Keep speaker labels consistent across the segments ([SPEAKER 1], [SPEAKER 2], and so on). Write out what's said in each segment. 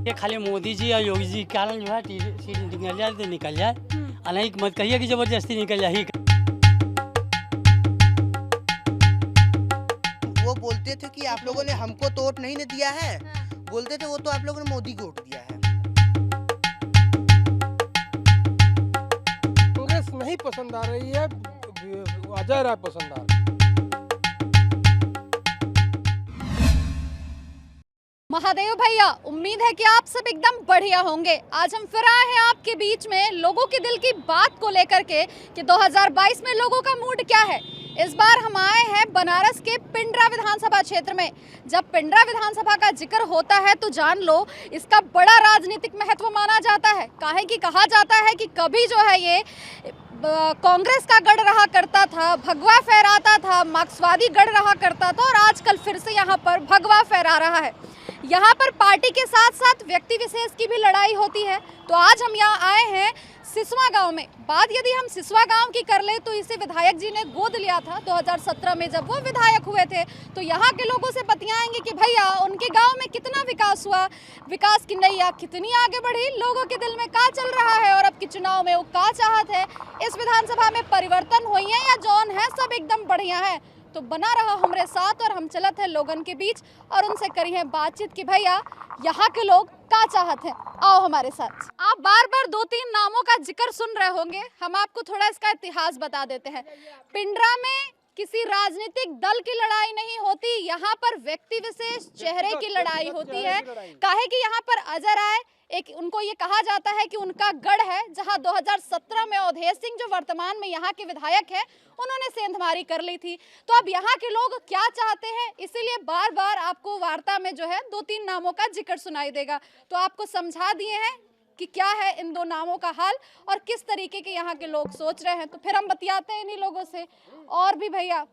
[SPEAKER 1] ये खाली मोदी जी और योगी जी के कारण जो है सीट निकल जाए तो निकल जाए, और नहीं मत कहिए कि जबरदस्ती निकल जाए।
[SPEAKER 2] वो बोलते थे कि आप लोगों ने हमको तो वोट नहीं दिया है, बोलते थे वो तो आप लोगों ने मोदी को वोट दिया है।
[SPEAKER 3] कांग्रेस नहीं पसंद आ रही है, अजय राय पसंद आ रही है।
[SPEAKER 4] महादेव भैया, उम्मीद है कि आप सब एकदम बढ़िया होंगे। आज हम फिर आए हैं आपके बीच में लोगों के दिल की बात को लेकर के कि 2022 में लोगों का मूड क्या है। इस बार हम आए हैं बनारस के पिंडरा विधानसभा क्षेत्र में। जब पिंडरा विधानसभा का जिक्र होता है तो जान लो इसका बड़ा राजनीतिक महत्व माना जाता है। काहे कि कहा जाता है कि कभी जो है ये कांग्रेस का गढ़ रहा करता था, भगवा फहराता था, मार्क्सवादी गढ़ रहा करता था, और आजकल फिर से यहाँ पर भगवा फहरा रहा है। यहाँ पर पार्टी के साथ साथ व्यक्ति विशेष की भी लड़ाई होती है। तो आज हम यहाँ आए हैं सिसवा गांव में। बात यदि हम सिसवा गांव की कर ले तो इसे विधायक जी ने गोद लिया था 2017 में जब वो विधायक हुए थे। तो यहाँ के लोगों से बतियाएंगे कि भैया उनके गांव में कितना विकास हुआ, विकास की नैया कितनी आगे बढ़ी, लोगों के दिल में क्या चल रहा है, और अब के चुनाव में वो क्या चाहत है, इस विधानसभा में परिवर्तन हुई है या जौन है सब एकदम बढ़िया है। तो बना रहा हमारे साथ और हम चलत है लोगन के बीच और उनसे करी है बातचीत कि भैया यहाँ के लोग क्या चाहत हैं। आओ हमारे साथ। आप बार बार 2-3 नामों का जिक्र सुन रहे होंगे, हम आपको थोड़ा इसका इतिहास बता देते हैं। पिंडरा में किसी राजनीतिक दल की लड़ाई नहीं होती, यहाँ पर व्यक्ति विशेष चेहरे की लड़ाई होती है। काहे कि यहाँ पर अजय राय एक उनको ये कहा जाता है कि उनका गढ़ है, जहां 2017 में अवधेश सिंह जो वर्तमान में यहाँ के विधायक हैं उन्होंने सेंधमारी कर ली थी। तो अब यहाँ के लोग क्या चाहते हैं, इसीलिए बार बार आपको वार्ता में जो है 2-3 नामों का जिक्र सुनाई देगा। तो आपको समझा दिए हैं कि क्या है इन 2 नामों का हाल और किस तरीके के यहाँ के लोग सोच रहे हैं। तो फिर हम बतियाते हैं इन्हीं लोगों से। और भी भैया,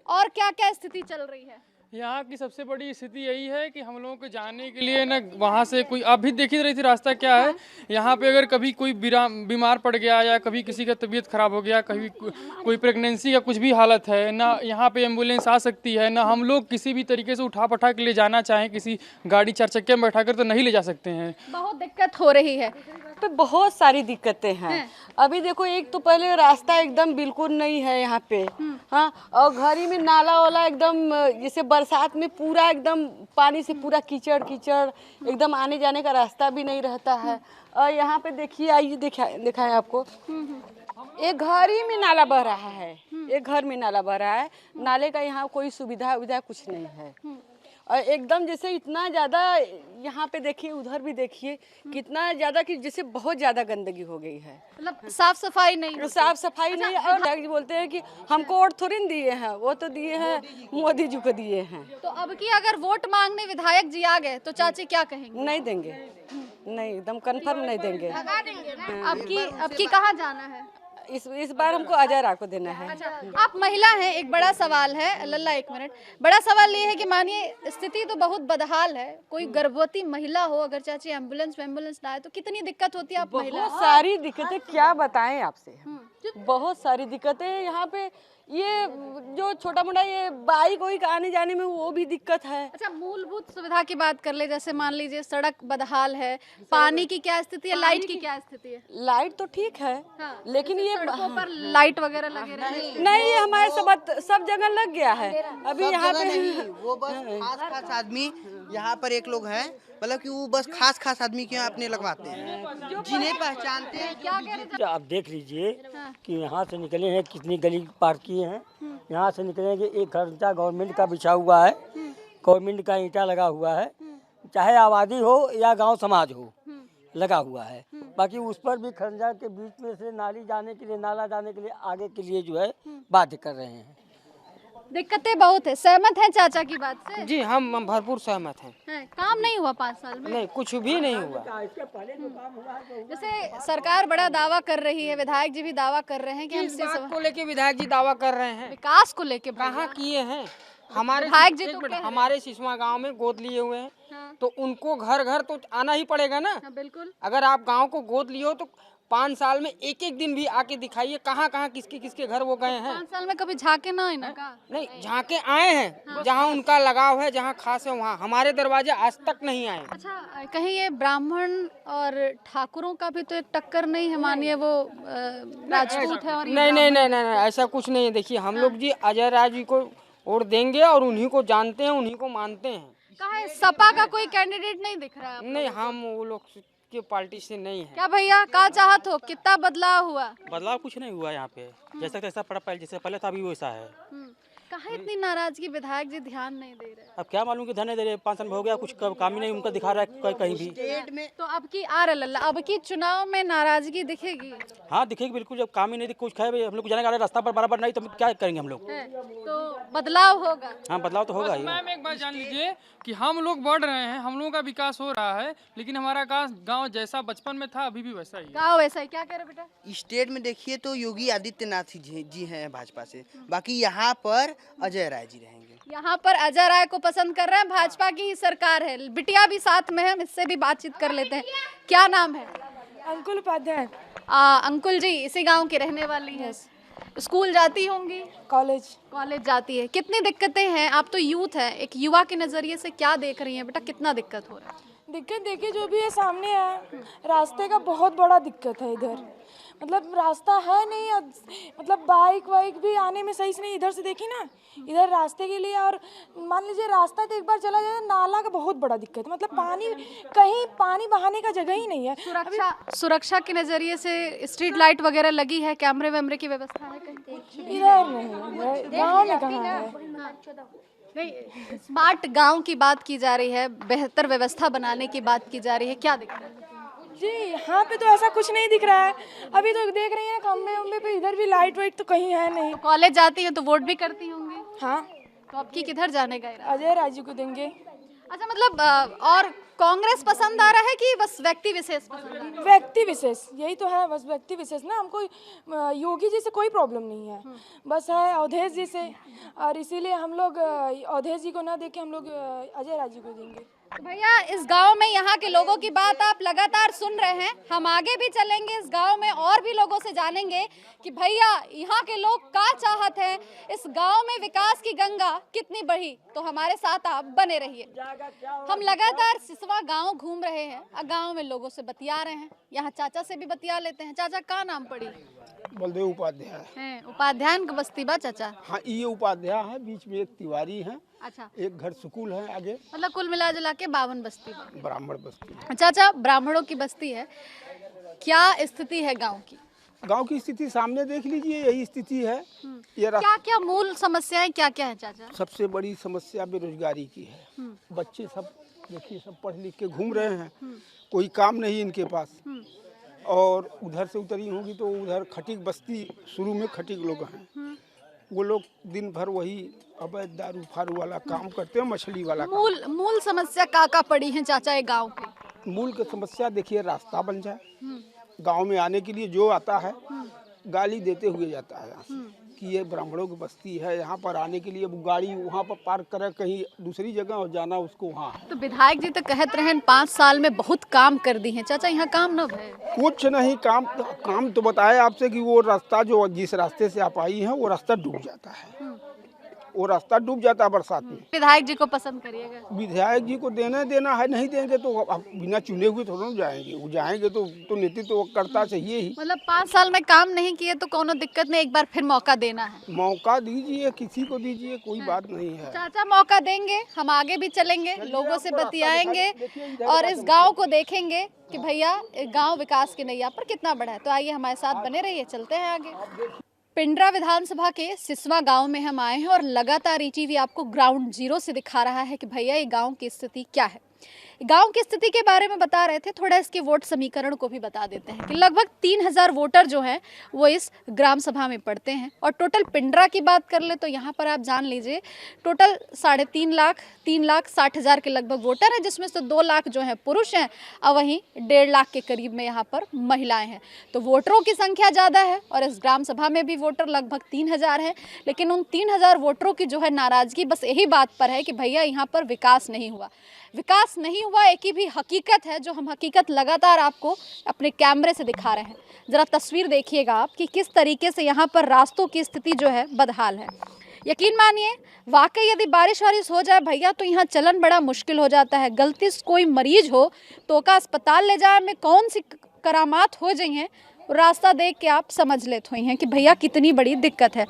[SPEAKER 4] और क्या क्या स्थिति चल रही है
[SPEAKER 5] यहाँ की? सबसे बड़ी स्थिति यही है कि हम लोगों को जाने के लिए ना वहाँ से कोई, आप भी देख ही रही थी रास्ता क्या है। यहाँ पे अगर कभी कोई बीमार पड़ गया या कभी किसी का तबीयत खराब हो गया, कभी कोई प्रेगनेंसी का कुछ भी हालत है ना, यहाँ पे एम्बुलेंस आ सकती है ना, हम लोग किसी भी तरीके से उठा पठा के ले जाना चाहें किसी गाड़ी 4 चक्के में बैठा कर तो नहीं ले जा सकते हैं।
[SPEAKER 4] बहुत दिक्कत हो रही है।
[SPEAKER 6] पे बहुत सारी दिक्कतें हैं। अभी देखो, एक तो पहले रास्ता एकदम बिल्कुल नहीं है यहाँ पे, हाँ, और घरी में नाला वाला एकदम, जैसे बरसात में पूरा एकदम पानी से पूरा कीचड़ कीचड़, एकदम आने जाने का रास्ता भी नहीं रहता है। और यहाँ पे देखिए, आइए दिखाएं आपको, एक घर ही में नाला बह रहा है, एक घर में नाला बह रहा है। नाले का यहाँ कोई सुविधा कुछ नहीं है। और एकदम जैसे इतना ज़्यादा यहाँ पे देखिए, उधर भी देखिए कितना ज़्यादा, कि जैसे बहुत ज़्यादा गंदगी हो गई है,
[SPEAKER 4] मतलब साफ सफाई नहीं,
[SPEAKER 6] साफ सफाई नहीं। और बोलते हैं कि हमको वोट थोड़ी न दिए हैं, वो तो दिए हैं मोदी जी को दिए हैं।
[SPEAKER 4] तो अब की अगर वोट मांगने विधायक जी आ गए तो चाची क्या कहेंगे?
[SPEAKER 6] नहीं देंगे, नहीं, एकदम कंफर्म नहीं देंगे।
[SPEAKER 4] अब की कहाँ जाना है?
[SPEAKER 6] इस बार हमको अजय राय को देना है।
[SPEAKER 4] अच्छा, आप महिला हैं, एक बड़ा सवाल है लल्ला, 1 मिनट। बड़ा सवाल ये है कि मानिए स्थिति तो बहुत बदहाल है, कोई गर्भवती महिला हो, अगर चाची एम्बुलेंस ना आए तो कितनी दिक्कत होती है। आप महिला,
[SPEAKER 6] बहुत सारी दिक्कतें क्या बताएं आपसे, बहुत सारी दिक्कतें यहाँ पे। ये जो छोटा मोटा ये बाइक वाइक आने जाने में वो भी दिक्कत है।
[SPEAKER 4] अच्छा, मूलभूत सुविधा की बात कर ले, जैसे मान लीजिए सड़क बदहाल है, पानी की क्या स्थिति है, लाइट की क्या स्थिति है?
[SPEAKER 6] लाइट तो ठीक है,
[SPEAKER 4] हाँ,
[SPEAKER 6] लेकिन ये
[SPEAKER 4] सड़कों पर लाइट वगैरह लगे रहे
[SPEAKER 6] नहीं, हमारे सब जगह लग गया है। अभी यहाँ पे
[SPEAKER 2] नहीं, वो बस खास आदमी यहाँ पर एक लोग हैं, मतलब कि वो बस खास आदमी के यहाँ अपने लगवाते हैं, जिन्हें पहचानते हैं।
[SPEAKER 4] क्या कह रहे थे?
[SPEAKER 1] आप देख लीजिए कि यहाँ से निकले हैं, कितनी गली पार किए हैं। यहाँ से निकले कि एक खर्चा गवर्नमेंट का बिछा हुआ है, गवर्नमेंट का ईंटा लगा हुआ है, चाहे आबादी हो या गांव समाज हो, लगा हुआ है। बाकी उस पर भी खंजा के बीच में से नाला जाने के लिए आगे के लिए जो है बाध्य कर रहे हैं।
[SPEAKER 4] दिक्कतें बहुत है। सहमत है चाचा की बात से?
[SPEAKER 3] जी, हम भरपूर सहमत हैं।
[SPEAKER 4] काम नहीं हुआ 5 साल में?
[SPEAKER 3] नहीं, कुछ भी नहीं हुआ।
[SPEAKER 4] जैसे सरकार बड़ा दावा कर रही है, विधायक जी भी दावा कर रहे हैं कि हम
[SPEAKER 3] इस बात को लेके विधायक जी दावा कर रहे हैं,
[SPEAKER 4] विकास को लेके।
[SPEAKER 3] कहाँ किए हैं? हमारे
[SPEAKER 4] विधायक जी तो
[SPEAKER 3] हमारे सिसवा गांव में गोद लिए हुए हैं।
[SPEAKER 4] हाँ।
[SPEAKER 3] तो उनको घर घर तो आना ही पड़ेगा ना।
[SPEAKER 4] हाँ, बिल्कुल।
[SPEAKER 3] अगर आप गांव को गोद लिए हो तो
[SPEAKER 7] 5 साल में एक एक दिन भी आके दिखाइए कहाँ कहाँ किसके किसके घर वो गए हैं।
[SPEAKER 4] 5 साल में कभी झाके ना है ना का?
[SPEAKER 7] नहीं, झांके आए हैं जहाँ उनका लगाव है, जहाँ खास है वहाँ। हमारे दरवाजे आज तक नहीं आए।
[SPEAKER 4] अच्छा, कहीं ये ब्राह्मण और ठाकुरों का भी तो एक टक्कर नहीं है? मानिए वो राजपूत है और ये
[SPEAKER 7] नहीं नहीं नहीं नहीं, ऐसा कुछ नहीं है। देखिए हम लोग जी अजय राय जी को वोट देंगे और उन्हीं को जानते हैं, उन्हीं को मानते हैं।
[SPEAKER 4] कहाँ है? सपा का कोई कैंडिडेट नहीं दिख रहा है?
[SPEAKER 7] नहीं, हम वो लोग की पार्टी से नहीं है।
[SPEAKER 4] क्या भैया, का चाहत हो? कितना बदलाव हुआ?
[SPEAKER 8] बदलाव कुछ नहीं हुआ यहाँ पे, जैसा तैसा पड़ा पहले, जैसे पहले था अभी वैसा है।
[SPEAKER 4] कहाँ इतनी नाराजगी? विधायक जी ध्यान नहीं दे रहे।
[SPEAKER 8] अब क्या मालूम कि धन नहीं दे रहे, 5 साल में हो गया, कुछ काम ही नहीं उनका दिखा रहा है कहीं भी।
[SPEAKER 2] स्टेट में
[SPEAKER 4] तो अब की अब की चुनाव में नाराजगी दिखेगी?
[SPEAKER 8] हाँ दिखेगी बिल्कुल, जब काम ही नहीं कुछ खाए हम लोग जाने का रास्ता पर बराबर नहीं तो क्या करेंगे हम लोग।
[SPEAKER 4] है, तो बदलाव होगा।
[SPEAKER 8] हाँ बदलाव तो होगा ही।
[SPEAKER 5] मैम एक बात जान लीजिए कि हम लोग बढ़ रहे हैं, हम लोगों का विकास हो रहा है, लेकिन हमारा गांव जैसा बचपन में था अभी भी वैसा ही है।
[SPEAKER 4] गाँव वैसा ही। क्या कह रहे बेटा?
[SPEAKER 2] स्टेट में देखिए तो योगी आदित्यनाथ जी हैं भाजपा से, बाकी यहाँ पर अजय राय जी रहेंगे।
[SPEAKER 4] यहाँ पर अजय राय को पसंद कर रहे हैं, भाजपा की ही सरकार है। बिटिया भी साथ में है, हम इससे भी बातचीत कर लेते हैं। क्या नाम है?
[SPEAKER 9] अंकुल उपाध्याय।
[SPEAKER 4] अंकुल जी इसी गांव की रहने वाली है। स्कूल जाती होंगी? कॉलेज जाती है। कितनी दिक्कतें हैं? आप तो यूथ है, एक युवा के नज़रिए से क्या देख रही हैं बेटा, कितना दिक्कत हो रहा है?
[SPEAKER 9] दिक्कत देखिए जो भी है सामने है, रास्ते का बहुत बड़ा दिक्कत है इधर। मतलब रास्ता है नहीं, मतलब बाइक वाइक भी आने में सही से नहीं। इधर से देखिए ना, इधर रास्ते के लिए, और मान लीजिए रास्ता तो एक बार चला जाए, नाला का बहुत बड़ा दिक्कत है। मतलब कहीं पानी बहाने का जगह ही नहीं है।
[SPEAKER 4] सुरक्षा के नज़रिए से स्ट्रीट लाइट वगैरह लगी है, कैमरे वैमरे की व्यवस्था है कहीं?
[SPEAKER 9] इधर नहीं, गाँव में कहाँ है?
[SPEAKER 4] नहीं, स्मार्ट गांव की बात की जा रही है, बेहतर व्यवस्था बनाने की बात की जा रही है, क्या दिक्कत है?
[SPEAKER 9] जी यहाँ पे तो ऐसा कुछ नहीं दिख रहा है। अभी तो देख रही हैं खम्बे उम्बे पे, इधर भी लाइट वाइट तो कहीं है नहीं।
[SPEAKER 4] तो कॉलेज जाती हैं तो वोट भी करती होंगी?
[SPEAKER 9] हाँ।
[SPEAKER 4] तो आपकी किधर जाने का इरादा?
[SPEAKER 9] अजय राय जी को देंगे।
[SPEAKER 4] अच्छा, मतलब और कांग्रेस पसंद आ रहा है कि बस व्यक्ति विशेष पसंद आ रहा है?
[SPEAKER 9] व्यक्ति विशेष, यही तो है बस, व्यक्ति विशेष ना। हमको योगी जी से कोई प्रॉब्लम नहीं है, बस है अवधेश जी से, और इसीलिए हम लोग अवधेश जी को ना देके हम लोग अजय राय जी को देंगे।
[SPEAKER 4] भैया इस गांव में यहाँ के लोगों की बात आप लगातार सुन रहे हैं, हम आगे भी चलेंगे इस गांव में और भी लोगों से जानेंगे कि भैया यहाँ के लोग क्या चाहत हैं, इस गांव में विकास की गंगा कितनी बढ़ी। तो हमारे साथ आप बने रहिए। हम लगातार सिसवा गांव घूम रहे हैं, गांव में लोगों से बतिया रहे हैं। यहाँ चाचा से भी बतिया लेते हैं। चाचा का नाम पड़ी?
[SPEAKER 3] बलदेव उपाध्याय
[SPEAKER 4] हैं, उपाध्याय का बस्ती बा चाचा?
[SPEAKER 3] हाँ, ये उपाध्याय है, बीच में एक तिवारी है,
[SPEAKER 4] अच्छा,
[SPEAKER 3] एक घर स्कूल है आगे,
[SPEAKER 4] मतलब कुल मिला जुला के 52 बस्ती बा।
[SPEAKER 3] ब्राह्मण बस्ती।
[SPEAKER 4] चाचा ब्राह्मणों की बस्ती है, क्या स्थिति है गांव की?
[SPEAKER 3] गांव की स्थिति सामने देख लीजिए, यही स्थिति है। ये
[SPEAKER 4] क्या क्या मूल समस्याएं क्या क्या है चाचा?
[SPEAKER 3] सबसे बड़ी समस्या बेरोजगारी की है। बच्चे सब देखिए, सब पढ़ लिख के घूम रहे हैं, कोई काम नहीं इनके पास। और उधर से उतरी होगी तो उधर खटीक बस्ती, शुरू में खटीक लोग हैं, वो लोग दिन भर वही अवैध दारू फारू वाला काम करते हैं, मछली वाला
[SPEAKER 4] मूल समस्या का पड़ी है चाचा ये गांव की?
[SPEAKER 3] मूल की समस्या देखिए, रास्ता बन जाए। गांव में आने के लिए जो आता है गाली देते हुए जाता है यहाँ से कि ये ब्राह्मणों की बस्ती है, यहाँ पर आने के लिए गाड़ी वहाँ पर पार्क करे, कहीं दूसरी जगह और जाना उसको वहाँ है।
[SPEAKER 4] तो विधायक जी तो कहत रहे 5 साल में बहुत काम कर दी हैं चाचा, यहाँ काम न भय?
[SPEAKER 3] कुछ नहीं, काम तो बताया आपसे कि वो रास्ता जो जिस रास्ते से आप आई हैं वो रास्ता डूब जाता है, वो रास्ता डूब जाता है बरसात में।
[SPEAKER 4] विधायक जी को पसंद करिएगा?
[SPEAKER 3] विधायक जी को देना है, नहीं देंगे तो आप बिना चुने हुए थोड़ा जाएंगे, वो जाएंगे तो नेतृत्व तो करता चाहिए ही।
[SPEAKER 4] मतलब 5 साल में काम नहीं किए तो कोनो दिक्कत नहीं, एक बार फिर मौका देना है?
[SPEAKER 3] मौका दीजिए, किसी को दीजिए, कोई बात नहीं है।
[SPEAKER 4] चाचा मौका देंगे, हम आगे भी चलेंगे, लोगों से बतियाएंगे और इस गाँव को देखेंगे कि भैया गाँव विकास की नैया पर कितना बढ़ा है। तो आइए हमारे साथ बने रहिए, चलते हैं आगे। पिंडरा विधानसभा के सिसवा गांव में हम आए हैं और लगातार ईटीवी आपको ग्राउंड जीरो से दिखा रहा है कि भैया ये गांव की स्थिति क्या है। गांव की स्थिति के बारे में बता रहे थे, थोड़ा इसके वोट समीकरण को भी बता देते हैं कि लगभग 3000 वोटर जो हैं वो इस ग्राम सभा में पड़ते हैं। और टोटल पिंडरा की बात कर ले तो यहाँ पर आप जान लीजिए टोटल 3,60,000 के लगभग वोटर हैं, जिसमें से 2 लाख जो हैं पुरुष हैं और वहीं 1.5 लाख के करीब में यहाँ पर महिलाएं हैं। तो वोटरों की संख्या ज़्यादा है और इस ग्राम सभा में भी वोटर लगभग 3000 हैं, लेकिन उन 3000 वोटरों की जो है नाराज़गी बस यही बात पर है कि भैया यहाँ पर विकास नहीं हुआ। विकास नहीं हुआ, एक ही भी हकीकत है, जो हम हकीकत लगातार आपको अपने कैमरे से दिखा रहे हैं। ज़रा तस्वीर देखिएगा आप कि किस तरीके से यहाँ पर रास्तों की स्थिति जो है बदहाल है। यकीन मानिए, वाकई यदि बारिश वारिश हो जाए भैया तो यहाँ चलन बड़ा मुश्किल हो जाता है। गलती से कोई मरीज हो तो का अस्पताल ले जाए में कौन सी करामात हो जाई हैं, रास्ता देख के आप समझ लेते हुए हैं कि भैया कितनी बड़ी दिक्कत है।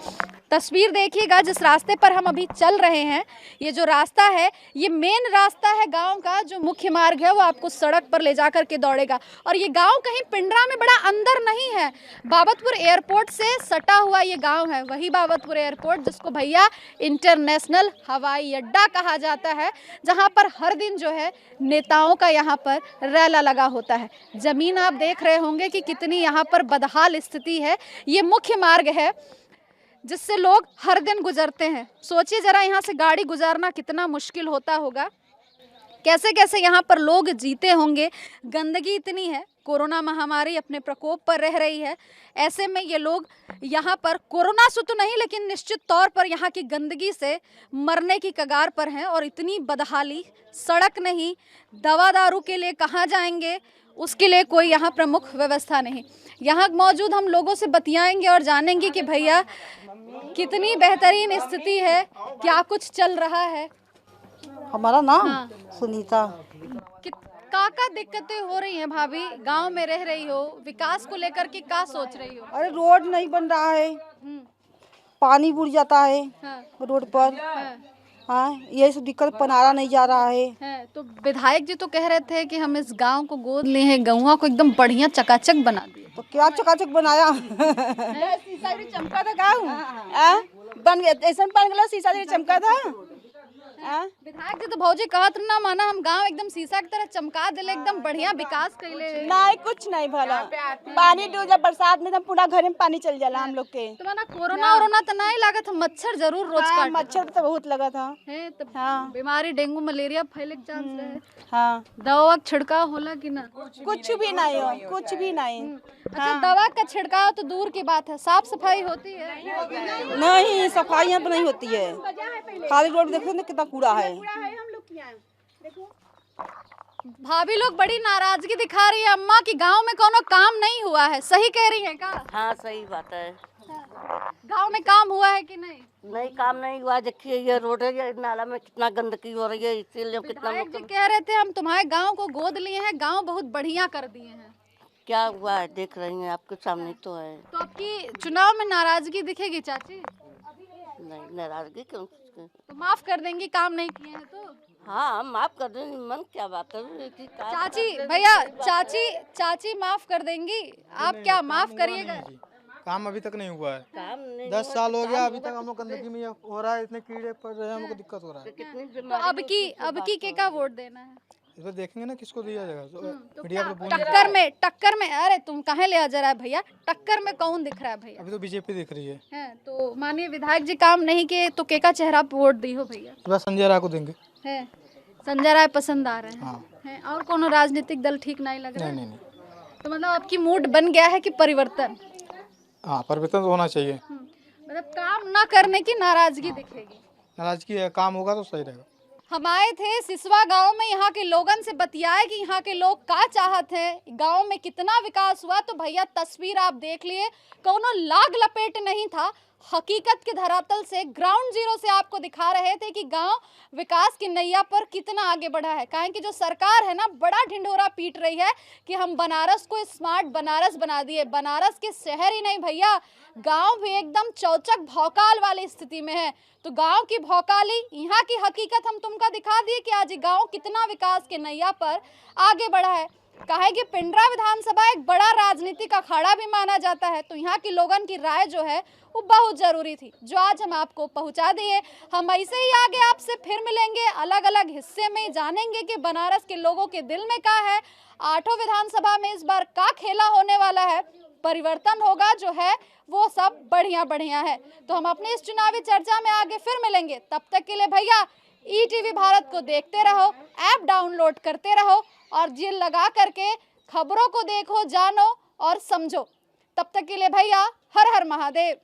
[SPEAKER 4] तस्वीर देखिएगा जिस रास्ते पर हम अभी चल रहे हैं, ये जो रास्ता है ये मेन रास्ता है गांव का। जो मुख्य मार्ग है वो आपको सड़क पर ले जाकर के दौड़ेगा, और ये गांव कहीं पिंडरा में बड़ा अंदर नहीं है, बाबतपुर एयरपोर्ट से सटा हुआ ये गांव है। वही बाबतपुर एयरपोर्ट जिसको भैया इंटरनेशनल हवाई अड्डा कहा जाता है, जहां पर हर दिन जो है नेताओं का यहाँ पर रैला लगा होता है। जमीन आप देख रहे होंगे कि कितनी यहाँ पर बदहाल स्थिति है। ये मुख्य मार्ग है जिससे लोग हर दिन गुजरते हैं। सोचिए जरा, यहाँ से गाड़ी गुजारना कितना मुश्किल होता होगा, कैसे कैसे यहाँ पर लोग जीते होंगे। गंदगी इतनी है, कोरोना महामारी अपने प्रकोप पर रह रही है, ऐसे में ये लोग यहाँ पर कोरोना से तो नहीं लेकिन निश्चित तौर पर यहाँ की गंदगी से मरने की कगार पर हैं। और इतनी बदहाली, सड़क नहीं, दवा दारू के लिए कहाँ जाएंगे, उसके लिए कोई यहाँ प्रमुख व्यवस्था नहीं। यहाँ मौजूद हम लोगों से बतियाएंगे और जानेंगे कि भैया कितनी बेहतरीन स्थिति है, क्या कुछ चल रहा है।
[SPEAKER 10] हमारा नाम सुनीता।
[SPEAKER 4] का दिक्कतें हो रही हैं भाभी, गांव में रह रही हो, विकास को लेकर के क्या सोच रही हो?
[SPEAKER 10] अरे रोड नहीं बन रहा है, पानी बुड़ जाता है रोड पर। हाँ, यही सब दिक्कत, पनारा नहीं जा रहा है।
[SPEAKER 4] तो विधायक जी तो कह रहे थे कि हम इस गांव को गोद लिए हैं, गौवा को एकदम बढ़िया चकाचक बना दिए।
[SPEAKER 10] तो क्या चकाचक बनाया? शीशा चमका था गाँव, बन गया ऐसा बन गया, शीशा चमका था।
[SPEAKER 4] विधायक जी तो भौजी कहत ना माना, हम गांव एकदम शीशा की तरह चमका दिले, एकदम बढ़िया विकास कैले।
[SPEAKER 10] नहीं, कुछ नहीं भला, पानी डूब जा बरसात में, पूरा घर में पानी चल जाला हम लोग के।
[SPEAKER 4] तो माना कोरोना तो नहीं लगा था, मच्छर जरूर रोज काट।
[SPEAKER 10] मच्छर तो बहुत लगा था।
[SPEAKER 4] हाँ, बीमारी डेंगू मलेरिया फैले के चांस रहे।
[SPEAKER 10] हाँ,
[SPEAKER 4] दवा छिड़काव होला कि ना?
[SPEAKER 10] कुछ भी नहीं हो, कुछ भी नहीं।
[SPEAKER 4] अच्छा, दवा का छिड़काव तो दूर की बात है, साफ सफाई होती है?
[SPEAKER 10] नहीं, सफाई यहाँ पर नहीं होती है, खाली रोड देखो ना कितना कूड़ा है।
[SPEAKER 4] भाभी लोग बड़ी नाराजगी दिखा रही है अम्मा कि गांव में कोनो काम नहीं हुआ है, सही कह रही है का?
[SPEAKER 11] हाँ, सही बात है।
[SPEAKER 4] गांव में काम हुआ है कि नहीं?
[SPEAKER 11] नहीं, काम नहीं हुआ। देखिए ये रोड है, ये नाला में कितना गंदगी हो रही है, इसीलिए कितना
[SPEAKER 4] लोग कह रहे थे हम तुम्हारे गांव को गोद लिए हैं, गांव बहुत बढ़िया कर दिए हैं।
[SPEAKER 11] क्या हुआ है देख रही हैं, आपके सामने तो है।
[SPEAKER 4] तो आपकी चुनाव में नाराजगी दिखेगी चाची?
[SPEAKER 11] नहीं, नाराजगी क्यों?
[SPEAKER 4] तो माफ कर देंगी, काम नहीं किए हैं तो?
[SPEAKER 11] हाँ, माफ कर देंगी, मन क्या बात है
[SPEAKER 4] चाची। भैया चाची माफ कर देंगी, आप क्या माफ करिएगा?
[SPEAKER 5] काम अभी तक नहीं हुआ है,
[SPEAKER 11] काम नहीं
[SPEAKER 5] 10 साल हो गया, अभी तक हम लोग गंदगी में हो रहा है, इतने कीड़े पड़ रहे हैं, हमको दिक्कत हो रहा है।
[SPEAKER 4] तो अब की का वोट देना है?
[SPEAKER 5] इस पर देखेंगे ना किसको दिया जाएगा।
[SPEAKER 4] टक्कर में अरे तुम कहाँ ले आ जा रहा है भैया, टक्कर में कौन दिख रहा है भैया?
[SPEAKER 5] अभी तो बीजेपी दिख रही है।
[SPEAKER 4] तो मानिए विधायक जी काम नहीं किए तो के का चेहरा पे वोट दी हो भैया?
[SPEAKER 5] बस संजय राय को देंगे।
[SPEAKER 4] संजय राय पसंद आ रहे हैं। और कोनो राजनीतिक दल ठीक नहीं लग रहा है?
[SPEAKER 5] नहीं।
[SPEAKER 4] तो मतलब आपकी मूड बन गया है कि परिवर्तन?
[SPEAKER 5] हाँ, परिवर्तन तो होना चाहिए।
[SPEAKER 4] मतलब काम ना करने की नाराजगी दिखेगी?
[SPEAKER 5] नाराजगी है, काम होगा तो सही रहेगा।
[SPEAKER 4] हम आए थे सिसवा गांव में, यहाँ के लोगन से बतियाए कि यहाँ के लोग क्या चाहत हैं, गांव में कितना विकास हुआ। तो भैया तस्वीर आप देख लिए, कोनो लाग लपेट नहीं था, हकीकत के धरातल से ग्राउंड जीरो से आपको दिखा रहे थे कि गांव विकास की नैया पर कितना आगे बढ़ा है। काहे कि जो सरकार है ना, बड़ा ढिंढोरा पीट रही है कि हम बनारस को स्मार्ट बनारस बना दिए। बनारस के शहर ही नहीं भैया, गांव भी एकदम चौचक भौकाल वाली स्थिति में है। तो गांव की भौकाली, यहाँ की हकीकत हम तुमको दिखा दिए कि आज गांव कितना विकास के नैया पर आगे बढ़ा है। कहे कि पिंडरा विधानसभा एक बड़ा राजनीतिक अखाड़ा भी माना जाता है, तो यहाँ की लोगन की राय जो है वो बहुत जरूरी थी, जो आज हम आपको पहुँचा दिए। हम ऐसे ही आगे आपसे फिर मिलेंगे, अलग अलग हिस्से में जानेंगे कि बनारस के लोगों के दिल में क्या है, 8 विधानसभा में इस बार क्या खेला होने वाला है, परिवर्तन होगा जो है वो सब बढ़िया है। तो हम अपनी इस चुनावी चर्चा में आगे फिर मिलेंगे। तब तक के लिए भैया ETV भारत को देखते रहो, ऐप डाउनलोड करते रहो और जी लगा करके खबरों को देखो, जानो और समझो। तब तक के लिए भैया हर हर महादेव।